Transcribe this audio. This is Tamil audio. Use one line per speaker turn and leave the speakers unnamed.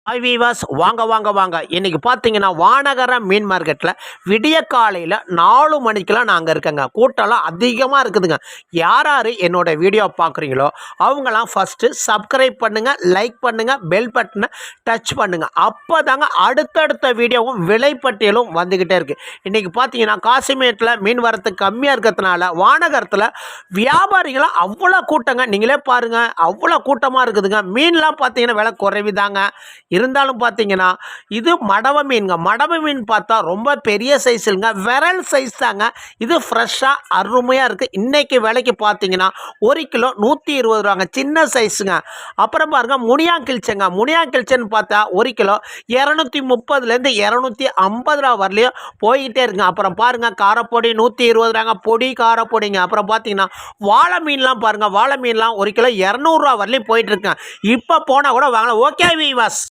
ஹாய் வீவர்ஸ், வாங்க வாங்க வாங்க. இன்னைக்கு பார்த்தீங்கன்னா வானகர மீன் மார்க்கெட்டில் விடிய காலையில் 4 மணிக்கெலாம் நான் அங்கே இருக்கேங்க. கூட்டம்லாம் அதிகமாக இருக்குதுங்க. யார் யார் என்னோட வீடியோ பார்க்குறீங்களோ அவங்களாம் ஃபஸ்ட்டு சப்ஸ்கிரைப் பண்ணுங்கள், லைக் பண்ணுங்கள், பெல் பட்டனை டச் பண்ணுங்கள். அப்போ தாங்க அடுத்தடுத்த வீடியோவும் விலைப்பட்டியலும் வந்துக்கிட்டே இருக்குது. இன்றைக்கி பார்த்தீங்கன்னா காசிமேட்டில் மீன் வரத்து கம்மியாக இருக்கிறதுனால வானகரத்தில் வியாபாரிகளாம் அவ்வளோ கூட்டங்க. நீங்களே பாருங்கள், அவ்வளோ கூட்டமாக இருக்குதுங்க. மீன்லாம் பார்த்தீங்கன்னா விலை குறைவுதாங்க. இருந்தாலும் பார்த்தீங்கன்னா இது மடவ மீனுங்க. மடவ மீன் பார்த்தா ரொம்ப பெரிய சைஸ் இல்லைங்க, விரல் சைஸ் தாங்க. இது ஃப்ரெஷ்ஷாக அருமையாக இருக்குது. இன்றைக்கி விலைக்கு பார்த்தீங்கன்னா 1 கிலோ 120 ரூபாங்க, சின்ன சைஸுங்க. அப்புறம் பாருங்கள் முனியாங்கிழ்ச்சங்க. முனியாங்கிழ்ச்சன்னு பார்த்தா 1 கிலோ 230லேருந்து 250 ரூபா வரலையும் போய்கிட்டே இருக்குங்க. அப்புறம் பாருங்கள் காரப்பொடி 120 ரூபாங்க, பொடி காரப்பொடிங்க. அப்புறம் பார்த்தீங்கன்னா வாழை மீன்லாம் பாருங்கள், வாழை மீன்லாம் 1 கிலோ 200 ரூபா வரலையும் போயிட்டுருக்குங்க. இப்போ போனால் கூட வாங்கலாம். Okay viewers.